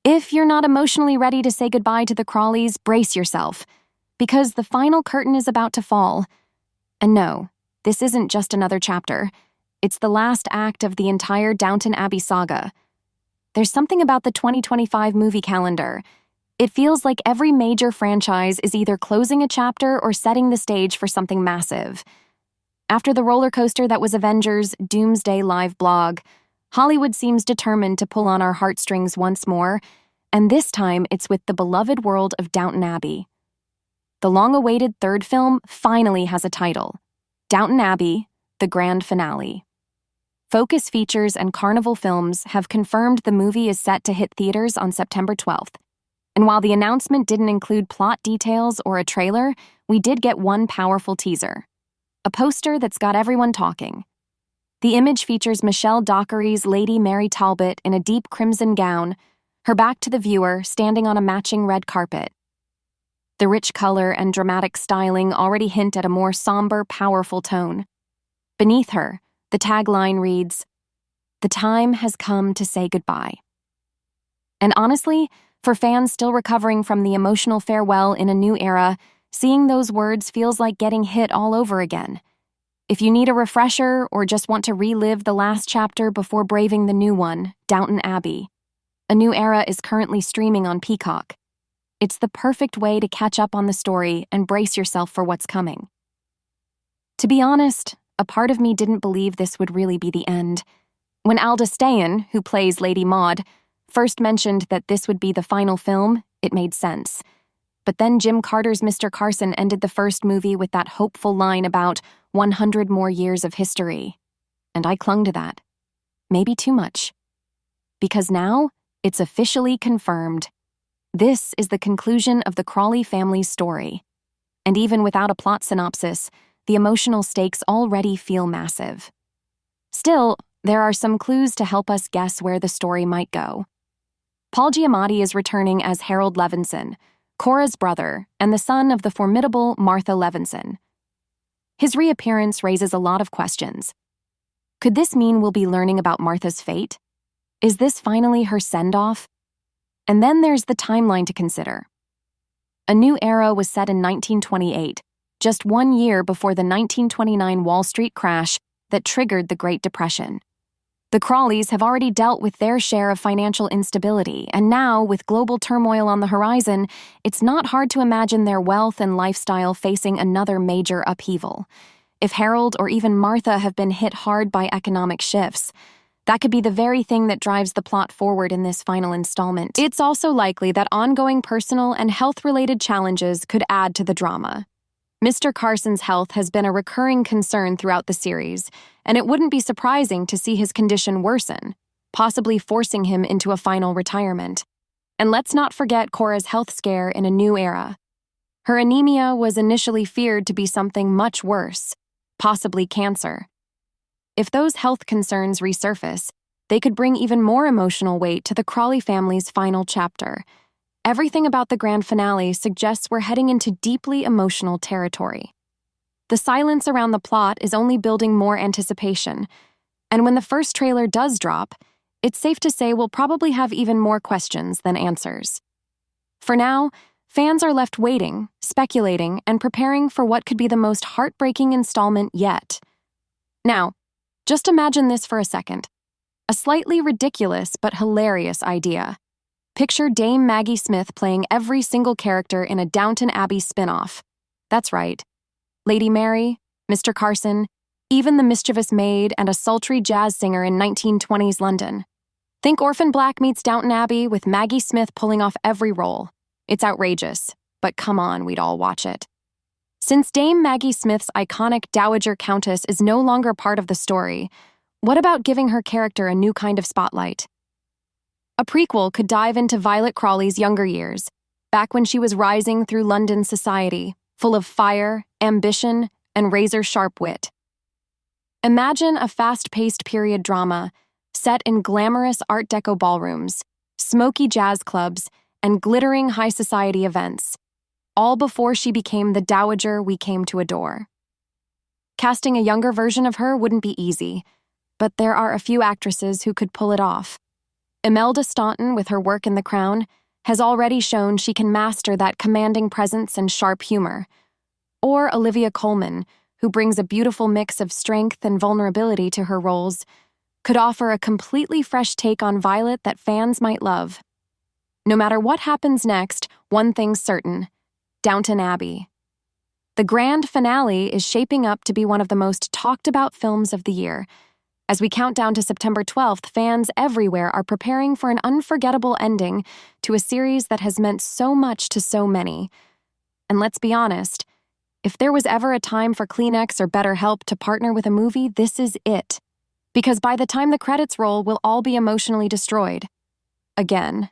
If you're not emotionally ready to say goodbye to the Crawleys, brace yourself, because the final curtain is about to fall. And no, this isn't just another chapter. It's the last act of the entire Downton Abbey saga. There's something about the 2025 movie calendar. It feels like every major franchise is either closing a chapter or setting the stage for something massive. After the roller coaster that was Avengers' Doomsday Live blog, Hollywood seems determined to pull on our heartstrings once more, and this time it's with the beloved world of Downton Abbey. The long-awaited third film finally has a title: Downton Abbey, the Grand Finale. Focus Features and Carnival Films have confirmed the movie is set to hit theaters on September 12th. And while the announcement didn't include plot details or a trailer, we did get one powerful teaser: a poster that's got everyone talking. The image features Michelle Dockery's Lady Mary Talbot in a deep crimson gown, her back to the viewer, standing on a matching red carpet. The rich color and dramatic styling already hint at a more somber, powerful tone. Beneath her, the tagline reads, "The time has come to say goodbye." And honestly, for fans still recovering from the emotional farewell in a new era, seeing those words feels like getting hit all over again. If you need a refresher or just want to relive the last chapter before braving the new one, Downton Abbey, A New Era is currently streaming on Peacock. It's the perfect way to catch up on the story and brace yourself for what's coming. To be honest, a part of me didn't believe this would really be the end. When Alda Steyan, who plays Lady Maud, first mentioned that this would be the final film, it made sense. But then Jim Carter's Mr. Carson ended the first movie with that hopeful line about 100 more years of history. And I clung to that. Maybe too much. Because now, it's officially confirmed. This is the conclusion of the Crawley family's story. And even without a plot synopsis, the emotional stakes already feel massive. Still, there are some clues to help us guess where the story might go. Paul Giamatti is returning as Harold Levinson, Cora's brother, and the son of the formidable Martha Levinson. His reappearance raises a lot of questions. Could this mean we'll be learning about Martha's fate? Is this finally her send-off? And then there's the timeline to consider. A New Era was set in 1928, just 1 year before the 1929 Wall Street crash that triggered the Great Depression. The Crawleys have already dealt with their share of financial instability, and now, with global turmoil on the horizon, it's not hard to imagine their wealth and lifestyle facing another major upheaval. If Harold or even Martha have been hit hard by economic shifts, that could be the very thing that drives the plot forward in this final installment. It's also likely that ongoing personal and health-related challenges could add to the drama. Mr. Carson's health has been a recurring concern throughout the series, and it wouldn't be surprising to see his condition worsen, possibly forcing him into a final retirement. And let's not forget Cora's health scare in A New Era. Her anemia was initially feared to be something much worse, possibly cancer. If those health concerns resurface, they could bring even more emotional weight to the Crawley family's final chapter. Everything about the grand finale suggests we're heading into deeply emotional territory. The silence around the plot is only building more anticipation, and when the first trailer does drop, it's safe to say we'll probably have even more questions than answers. For now, fans are left waiting, speculating, and preparing for what could be the most heartbreaking installment yet. Now, just imagine this for a second. A slightly ridiculous but hilarious idea. Picture Dame Maggie Smith playing every single character in a Downton Abbey spin-off. That's right. Lady Mary, Mr. Carson, even the mischievous maid and a sultry jazz singer in 1920s London. Think Orphan Black meets Downton Abbey with Maggie Smith pulling off every role. It's outrageous, but come on, we'd all watch it. Since Dame Maggie Smith's iconic Dowager Countess is no longer part of the story, what about giving her character a new kind of spotlight? A prequel could dive into Violet Crawley's younger years, back when she was rising through London society, full of fire, ambition, and razor-sharp wit. Imagine a fast-paced period drama set in glamorous Art Deco ballrooms, smoky jazz clubs, and glittering high society events, all before she became the dowager we came to adore. Casting a younger version of her wouldn't be easy, but there are a few actresses who could pull it off. Imelda Staunton, with her work in The Crown, has already shown she can master that commanding presence and sharp humor. Or Olivia Colman, who brings a beautiful mix of strength and vulnerability to her roles, could offer a completely fresh take on Violet that fans might love. No matter what happens next, one thing's certain: Downton Abbey. The grand finale is shaping up to be one of the most talked about films of the year. As we count down to September 12th, fans everywhere are preparing for an unforgettable ending to a series that has meant so much to so many. And let's be honest, if there was ever a time for Kleenex or BetterHelp to partner with a movie, this is it. Because by the time the credits roll, we'll all be emotionally destroyed. Again.